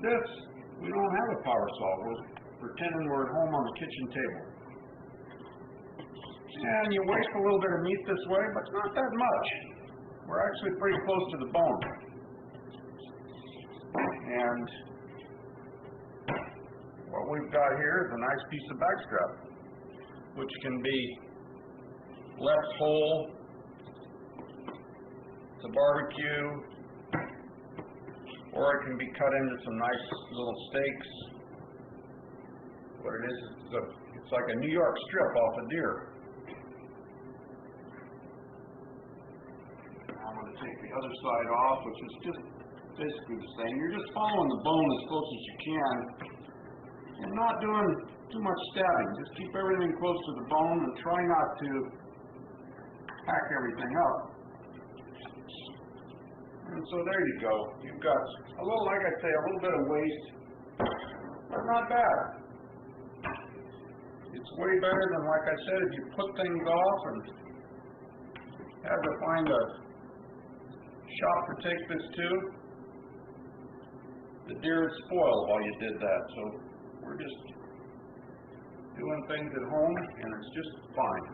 This, we don't have a power saw. We're pretending we're at home on the kitchen table. And you waste a little bit of meat this way, but not that much. We're actually pretty close to the bone. And what we've got here is a nice piece of backstrap, which can be left whole to barbecue, or it can be cut into some nice little steaks. What it is, it's like a New York strip off a deer. I'm going to take the other side off, which is just basically the same. You're just following the bone as close as you can and not doing too much stabbing. Just keep everything close to the bone and try not to hack everything up. And so there you go. You've got a little, like I say, a little bit of waste, but not bad. It's way better than, like I said, if you put things off and had to find a shop to take this to. The deer would spoil while you did that. So we're just doing things at home, and it's just fine.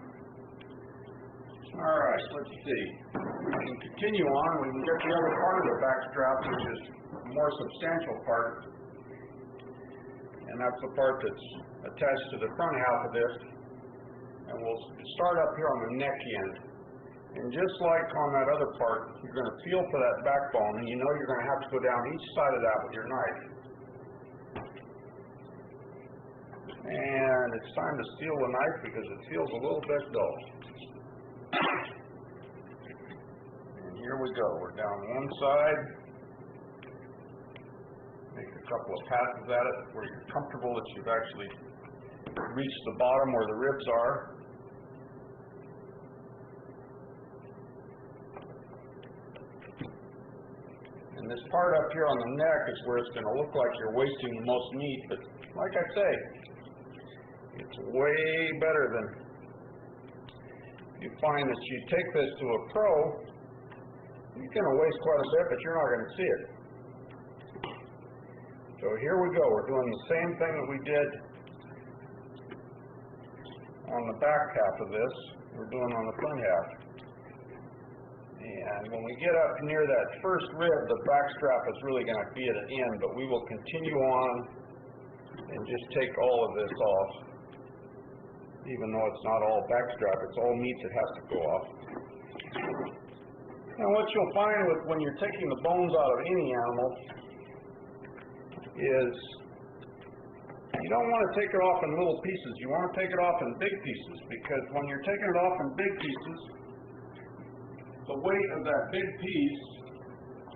All right, let's see. We can continue on. We can get the other part of the backstrap, which is a more substantial part. And that's the part that's attached to the front half of this. And we'll start up here on the neck end. And just like on that other part, you're going to feel for that backbone, and you know you're going to have to go down each side of that with your knife. And it's time to steel the knife because it feels a little bit dull. And here we go. We're down one side. Make a couple of passes at it where you're comfortable that you've actually reached the bottom where the ribs are. And this part up here on the neck is where it's going to look like you're wasting the most meat, but like I say, it's way better than you find that you take this to a pro, you're going to waste quite a bit, but you're not going to see it. So here we go. We're doing the same thing that we did on the back half of this. We're doing on the front half. And when we get up near that first rib, the backstrap is really going to be at an end, but we will continue on and just take all of this off. Even though it's not all backstrap, it's all meat that has to go off. And what you'll find when you're taking the bones out of any animal is you don't want to take it off in little pieces. You want to take it off in big pieces, because when you're taking it off in big pieces, the weight of that big piece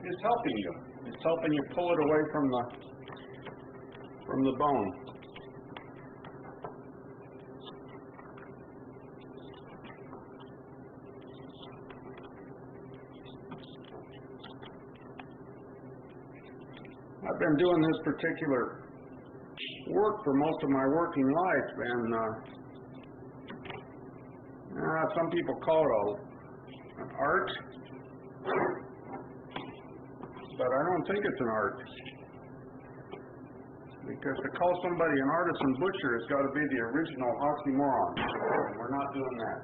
is helping you. It's helping you pull it away from the bone. I've been doing this particular work for most of my working life, and some people call it an art, but I don't think it's an art, because to call somebody an artisan butcher has got to be the original oxymoron, and we're not doing that.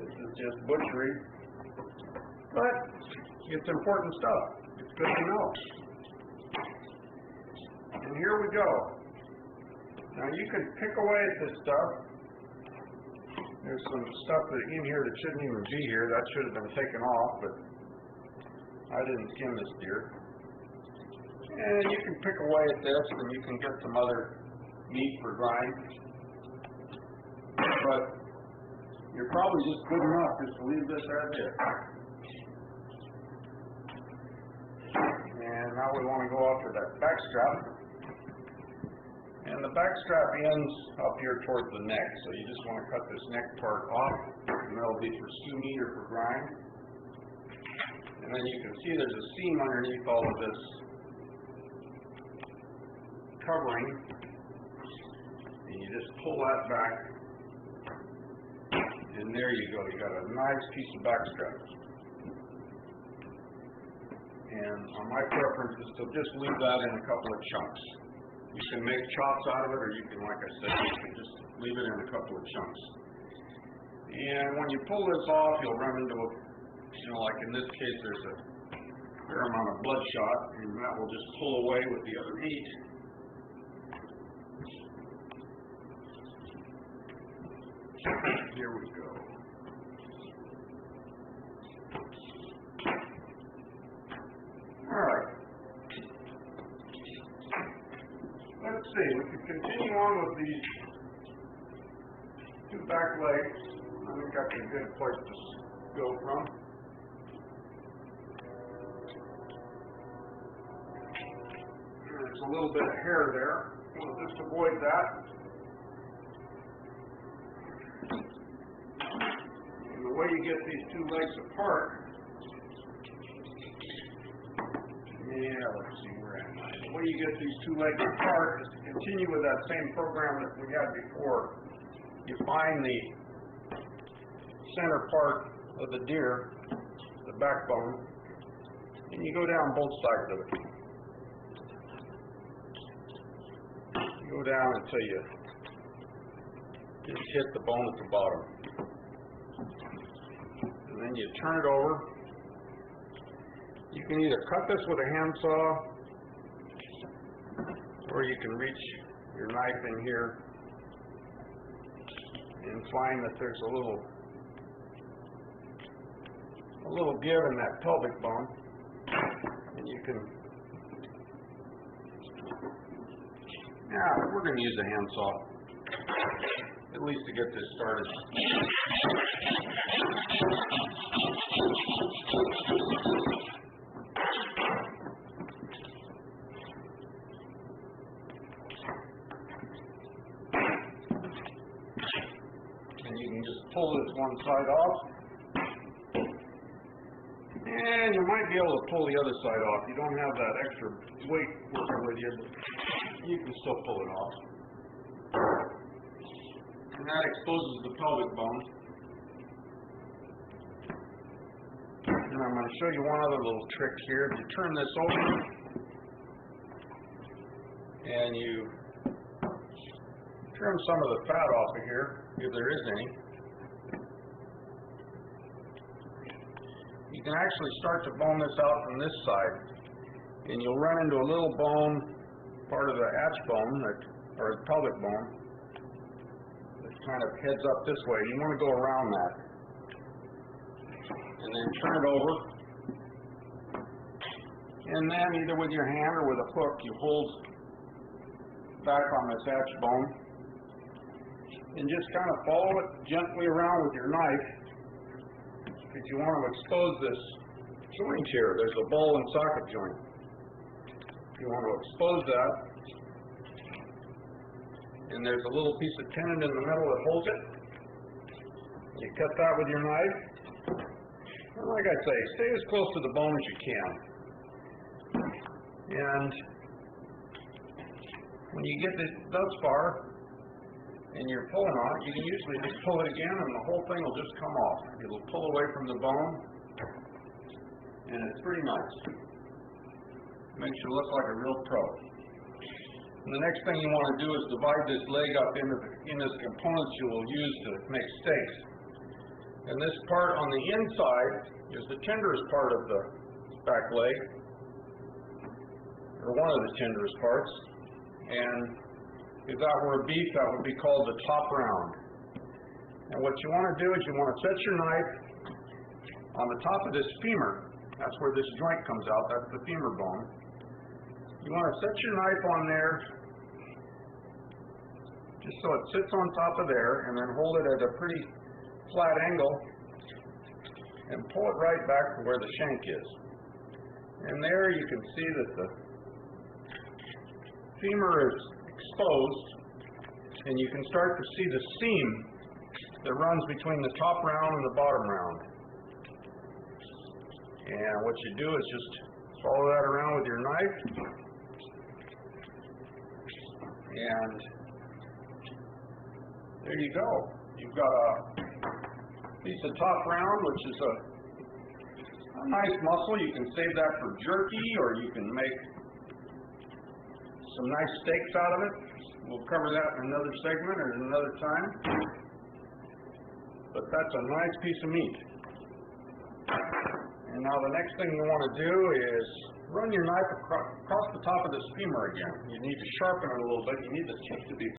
This is just butchery, but it's important stuff. It's good to know. And here we go. Now you can pick away at this stuff. There's some stuff in here that shouldn't even be here. That should have been taken off, but I didn't skin this deer. And you can pick away at this, and you can get some other meat for grind. But you're probably just good enough just to leave this as is. And now we want to go after that back strap. And the back strap ends up here towards the neck, so you just want to cut this neck part off, and that'll be for stew meat or for grind. And then you can see there's a seam underneath all of this covering, and you just pull that back, and there you go. You got a nice piece of back strap. And my preference is to just leave that in a couple of chunks. You can make chops out of it, or you can, like I said, you can just leave it in a couple of chunks. And when you pull this off, you'll run into a, like in this case, there's a fair amount of bloodshot, and that will just pull away with the other meat. Here we go. All right. Let's see, we can continue on with these two back legs. I think that's a good place to go from. There's a little bit of hair there. We'll just avoid that. And the way you get these two legs apart, let's see, where am I? The way you get these two legs apart is to continue with that same program that we had before. You find the center part of the deer, the backbone, and you go down both sides of it. You go down until you just hit the bone at the bottom. And then you turn it over. You can either cut this with a handsaw, or you can reach your knife in here and find that there's a little give in that pelvic bone, and you can. Now we're going to use a handsaw, at least to get this started. And you can just pull this one side off. And you might be able to pull the other side off. You don't have that extra weight working with you, but you can still pull it off. And that exposes the pelvic bone. And I'm going to show you one other little trick here. If you turn this over and you trim some of the fat off of here, if there is any, you can actually start to bone this out from this side, and you'll run into a little bone, part of the arch bone, or the pelvic bone, that kind of heads up this way. You want to go around that, and then turn it over, and then either with your hand or with a hook, you hold back on this arch bone, and just kind of follow it gently around with your knife. If you want to expose this joint here, there's a ball and socket joint. If you want to expose that, and there's a little piece of tendon in the middle that holds it, you cut that with your knife. And like I say, stay as close to the bone as you can. And when you get this thus far, and you're pulling on it, you can usually just pull it again and the whole thing will just come off. It'll pull away from the bone, and it's pretty nice. Makes you look like a real pro. And the next thing you want to do is divide this leg up into the components you will use to make steaks. And this part on the inside is the tenderest part of the back leg, or one of the tenderest parts. And if that were a beef, that would be called the top round. And what you want to do is you want to set your knife on the top of this femur. That's where this joint comes out. That's the femur bone. You want to set your knife on there just so it sits on top of there, and then hold it at a pretty flat angle and pull it right back to where the shank is. And there you can see that the femur is exposed, and you can start to see the seam that runs between the top round and the bottom round. And what you do is just follow that around with your knife, and there you go. You've got a piece of top round, which is a nice muscle. You can save that for jerky, or you can make some nice steaks out of it. We'll cover that in another segment or another time. But that's a nice piece of meat. And now the next thing you want to do is run your knife across the top of this femur again. You need to sharpen it a little bit. You need the teeth to be